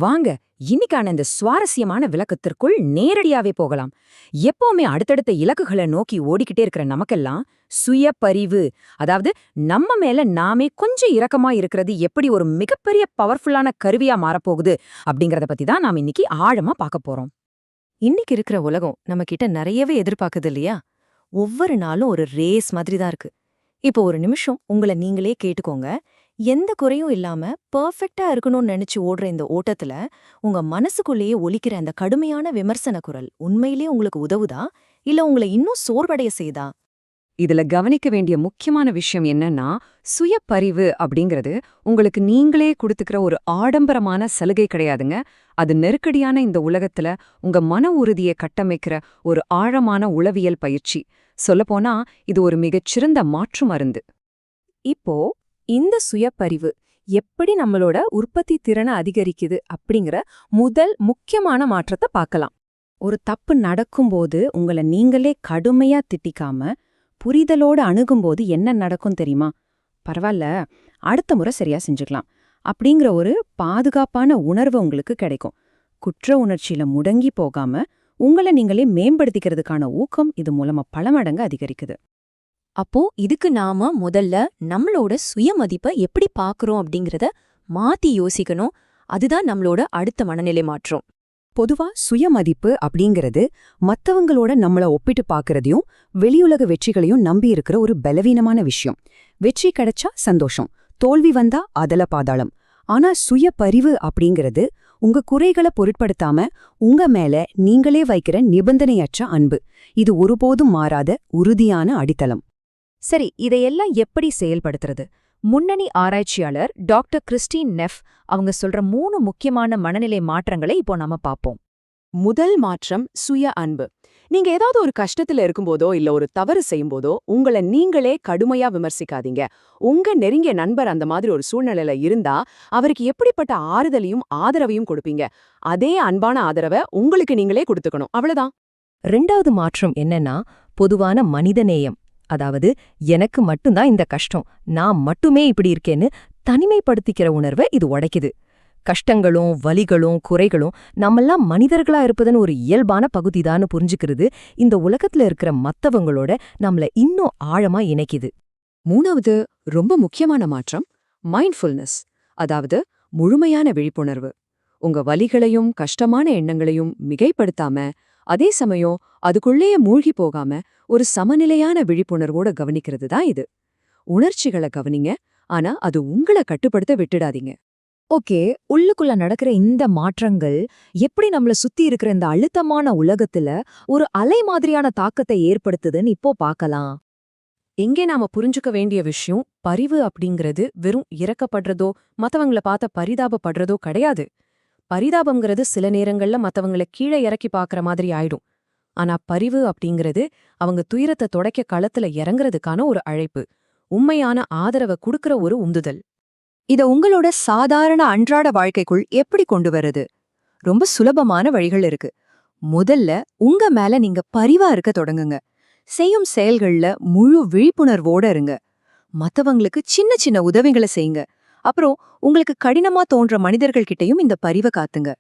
வாங்க இன்னைக்கான இந்த சுவாரஸ்யமான விளக்கத்திற்குள் நேரடியாவே போகலாம். எப்பவுமே அடுத்தடுத்த இலக்குகளை நோக்கி ஓடிக்கிட்டே இருக்கிற நமக்கெல்லாம் சுய பரிவு, அதாவது நம்ம மேல நாமே கொஞ்சம் இரக்கமா இருக்கிறது எப்படி ஒரு மிகப்பெரிய பவர்ஃபுல்லான கருவியா மாறப்போகுது அப்படிங்கறத பத்தி தான் நாம இன்னைக்கு ஆழமா பார்க்க போறோம். இன்னைக்கு இருக்கிற உலகம் நம்ம கிட்ட நிறையவே எதிர்பார்க்குது இல்லையா? ஒவ்வொரு நாளும் ஒரு ரேஸ் மாதிரி தான் இருக்கு. இப்போ ஒரு நிமிஷம் உங்களை நீங்களே கேட்டுக்கோங்க. எந்த குறையும் இல்லாம பெர்ஃபெக்ட்டா இருக்கணும்னு நினைச்சு ஓடுற இந்த ஓட்டத்துல உங்க மனசுக்குள்ளேயே ஒலிக்கிற அந்த கடுமையான விமர்சன குரல் உண்மையிலேயே உங்களுக்கு உதவுதா, இல்ல உங்களை இன்னும் சோர்வடைய செய்தா? இதுல கவனிக்க வேண்டிய முக்கியமான விஷயம் என்னன்னா, சுய பரிவு அப்படிங்கிறது உங்களுக்கு நீங்களே கொடுத்துக்கிற ஒரு ஆடம்பரமான சலுகை கிடையாதுங்க. அது நெருக்கடியான இந்த உலகத்துல உங்க மன உறுதியை கட்டமைக்கிற ஒரு ஆழமான உளவியல் பயிற்சி. சொல்லப்போனா இது ஒரு மிகச்சிறந்த மாற்று மருந்து. இப்போ இந்த சுயப்பரிவு எப்படி நம்மளோட உற்பத்தி திறனை அதிகரிக்குது அப்படிங்கிற முதல் முக்கியமான மாற்றத்தை பார்க்கலாம். ஒரு தப்பு நடக்கும்போது உங்களை நீங்களே கடுமையா திட்டிக்காம புரிதலோடு அணுகும்போது என்ன நடக்கும் தெரியுமா? பரவாயில்ல, அடுத்த முறை சரியா செஞ்சுக்கலாம் அப்படிங்கிற ஒரு பாதுகாப்பான உணர்வு உங்களுக்கு கிடைக்கும். குற்ற உணர்ச்சியில முடங்கி போகாம உங்களை நீங்களே மேம்படுத்திக்கிறதுக்கான ஊக்கம் இது மூலமா பல மடங்கு அதிகரிக்குது. அப்போ இதுக்கு நாம முதல்ல நம்மளோட சுயமதிப்பை எப்படி பார்க்கறோம் அப்படிங்கறத மாத்தி யோசிக்கணும். அதுதான் நம்மளோட அடுத்த மனநிலை மாற்றம். பொதுவா சுயமதிப்பு அப்படிங்கிறது மத்தவங்களோட நம்மள ஒப்பிட்டு பார்க்கறதையும் வெளியுலக வெற்றிகளையும் நம்பி இருக்கிற ஒரு பலவீனமான விஷயம். வெற்றி கிடைச்சா சந்தோஷம், தோல்வி வந்தா அதல பாதாளம். ஆனா சுய பரிவு அப்படிங்கிறது உங்க குறைகளை பொருட்படுத்தாம உங்க மேல நீங்களே வைக்கிற நிபந்தனையற்ற அன்பு. இது ஒருபோதும் மாறாத உறுதியான அடித்தளம். சரி, இதையெல்லாம் எப்படி செயல்படுத்துறது? முன்னணி ஆராய்ச்சியாளர் டாக்டர் கிறிஸ்டின் நெஃப் அவங்க சொல்ற 3 முக்கியமான மனநிலை மாற்றங்களை இப்போ நாம பார்ப்போம். முதல் மாற்றம் சுய அன்பு. நீங்க ஏதாவது ஒரு கஷ்டத்துல இருக்கும்போதோ இல்ல ஒரு தவறு செய்யும்போதோ உங்களை நீங்களே கடுமையா விமர்சிக்காதீங்க. உங்க நெருங்கிய நண்பர் அந்த மாதிரி ஒரு சூழ்நிலையில இருந்தா அவருக்கு எப்படிப்பட்ட ஆறுதலையும் ஆதரவையும் கொடுப்பீங்க. அதே அன்பான ஆதரவை உங்களுக்கு நீங்களே கொடுத்துக்கணும். அவ்வளவுதான். 2வது மாற்றம் என்னன்னா, பொதுவான மனிதநேயம். அதாவது எனக்கு மட்டும்தான் இந்த கஷ்டம், நான் மட்டுமே இப்படி இருக்கேன்னு தனிமைப்படுத்திக்கிற உணர்வை இது உடைக்குது. கஷ்டங்களும் வலிகளும் குறைகளும் நம்மெல்லாம் மனிதர்களா இருப்பதன் ஒரு இயல்பான பகுதிதான்னு புரிஞ்சுக்கிறது இந்த உலகத்துல இருக்கிற மத்தவங்களோட நம்மள இன்னும் ஆழமா இணைக்குது. 3வது ரொம்ப முக்கியமான மாற்றம் மைண்ட்ஃபுல்னஸ், அதாவது முழுமையான விழிப்புணர்வு. உங்க வலிகளையும் கஷ்டமான எண்ணங்களையும் மிகைப்படுத்தாம அதே சமயம் அதுக்குள்ளேயே மூழ்கி போகாம ஒரு சமநிலையான விழிப்புணர்வோட கவனிக்கிறது தான் இது. உணர்ச்சிகளை கவனிங்க, ஆனா அது உங்களை கட்டுப்படுத்த விட்டுடாதீங்க. ஓகே, உள்ளுக்குள்ள நடக்கிற இந்த மாற்றங்கள் எப்படி நம்மள சுத்தி இருக்கிற இந்த அழுத்தமான உலகத்துல ஒரு அலை மாதிரியான தாக்கத்தை ஏற்படுத்துதுன்னு இப்போ பார்க்கலாம். எங்கே நாம புரிஞ்சுக்க வேண்டிய விஷயம், பரிவு அப்படிங்கிறது வெறும் இரக்கப்படுறதோ மத்தவங்கள பார்த்த பரிதாபப்படுறதோ கிடையாது. பரிதாபம்ங்கிறது சில நேரங்கள்ல மத்தவங்கள கீழே இறக்கி பார்க்கற மாதிரி ஆயிடும். ஆனா பரிவு அப்படிங்கிறது அவங்க துயரத்தை துடைக்க களத்துல இறங்குறதுக்கான ஒரு அழைப்பு, உண்மையான ஆதரவை கொடுக்கற ஒரு உந்துதல். இத உங்களோட சாதாரண அன்றாட வாழ்க்கைக்குள் எப்படி கொண்டு வருது? ரொம்ப சுலபமான வழிகள் இருக்கு. முதல்ல உங்க மேல நீங்க பரிவா இருக்க தொடங்குங்க. செய்யும் செயல்கள்ல முழு விழிப்புணர்வோட இருங்க. மத்தவங்களுக்கு சின்ன சின்ன உதவிகளை செய்யுங்க. அப்புறம் உங்களுக்கு கடினமா தோன்ற மனிதர்கள் கிட்டயும் இந்த பரிவை காத்துங்க.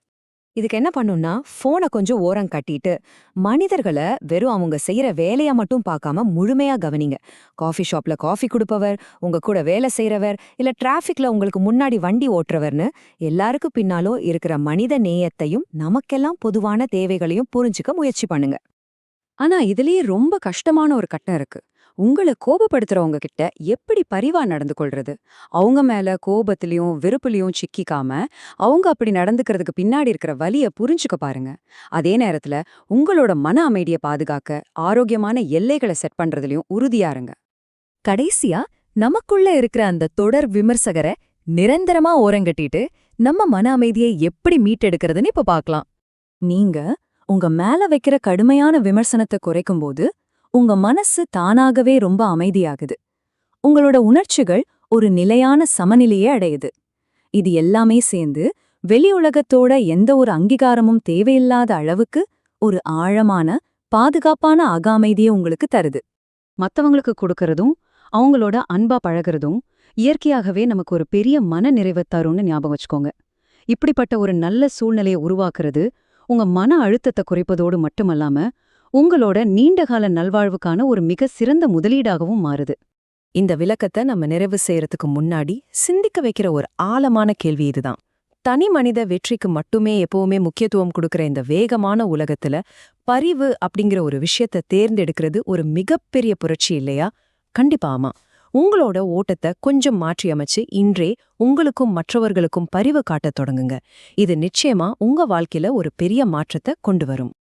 இதுக்கு என்ன பண்ணும்னா, போனை கொஞ்சம் ஓரம் கட்டிட்டு மனிதர்களை வெறும் அவங்க செய்யற வேலையா மட்டும் பார்க்காம முழுமையா கவனிங்க. காஃபி ஷாப்ல காஃபி கொடுப்பவர், உங்க கூட வேலை செய்யறவர், இல்ல டிராஃபிக்ல உங்களுக்கு முன்னாடி வண்டி ஓட்டுறவர்னு எல்லாருக்கும் பின்னாலும் இருக்கிற மனித நேயத்தையும் நமக்கெல்லாம் பொதுவான தேவைகளையும் புரிஞ்சுக்க முயற்சி பண்ணுங்க. ஆனா இதுலயே ரொம்ப கஷ்டமான ஒரு கட்டம் இருக்கு. உங்களை கோபப்படுத்துறவங்க கிட்ட எப்படி பரிவா நடந்து கொள்றது? அவங்க மேல கோபத்திலையும் வெறுப்புலையும் சிக்கிக்காம அவங்க அப்படி நடந்துக்கிறதுக்கு பின்னாடி இருக்கிற வலிய புரிஞ்சுக்க பாருங்க. அதே நேரத்துல உங்களோட மன அமைதியை பாதுகாக்க ஆரோக்கியமான எல்லைகளை செட் பண்றதுலயும் உறுதியா இருங்க. கடைசியா நமக்குள்ள இருக்கிற அந்த தொடர் விமர்சகரை நிரந்தரமா ஓரங்கட்டிட்டு நம்ம மன அமைதியை எப்படி மீட்டெடுக்கிறதுன்னு இப்ப பார்க்கலாம். நீங்க உங்க மேல வைக்கிற கடுமையான விமர்சனத்தை குறைக்கும்போது உங்க மனசு தானாகவே ரொம்ப அமைதியாகுது. உங்களோட உணர்ச்சிகள் ஒரு நிலையான சமநிலையை அடையுது. இது எல்லாமே சேர்ந்து வெளி உலகத்தோட எந்த ஒரு அங்கீகாரமும் தேவையில்லாத அளவுக்கு ஒரு ஆழமான பாதுகாப்பான அமைதியை உங்களுக்கு தருது. மத்தவங்களுக்கு கொடுக்கறதும் அவங்களோட அன்பா பழகிறதும் இயற்கையாகவே நமக்கு ஒரு பெரிய மன நிறைவை தரும்னு ஞாபகம் வச்சுக்கோங்க. இப்படிப்பட்ட ஒரு நல்ல சூழ்நிலையை உருவாக்குறது உங்க மன அழுத்தத்தை குறைப்பதோடு மட்டுமல்லாம உங்களோட நீண்டகால நல்வாழ்வுக்கான ஒரு மிக சிறந்த முதலீடாகவும் மாறுது. இந்த விளக்கத்தை நம்ம நிறைவு செய்யறதுக்கு முன்னாடி சிந்திக்க வைக்கிற ஒரு ஆழமான கேள்வி இதுதான். தனி மனித வெற்றிக்கு மட்டுமே எப்பவுமே முக்கியத்துவம் கொடுக்கிற இந்த வேகமான உலகத்துல பரிவு அப்படிங்கிற ஒரு விஷயத்த தேர்ந்தெடுக்கிறது ஒரு மிகப்பெரிய புரட்சி இல்லையா? கண்டிப்பா ஆமா. உங்களோட ஓட்டத்தை கொஞ்சம் மாற்றி அமைச்சு இன்றே உங்களுக்கும் மற்றவர்களுக்கும் பரிவு காட்டத் தொடங்குங்க. இது நிச்சயமா உங்க வாழ்க்கையில ஒரு பெரிய மாற்றத்தை கொண்டு வரும்.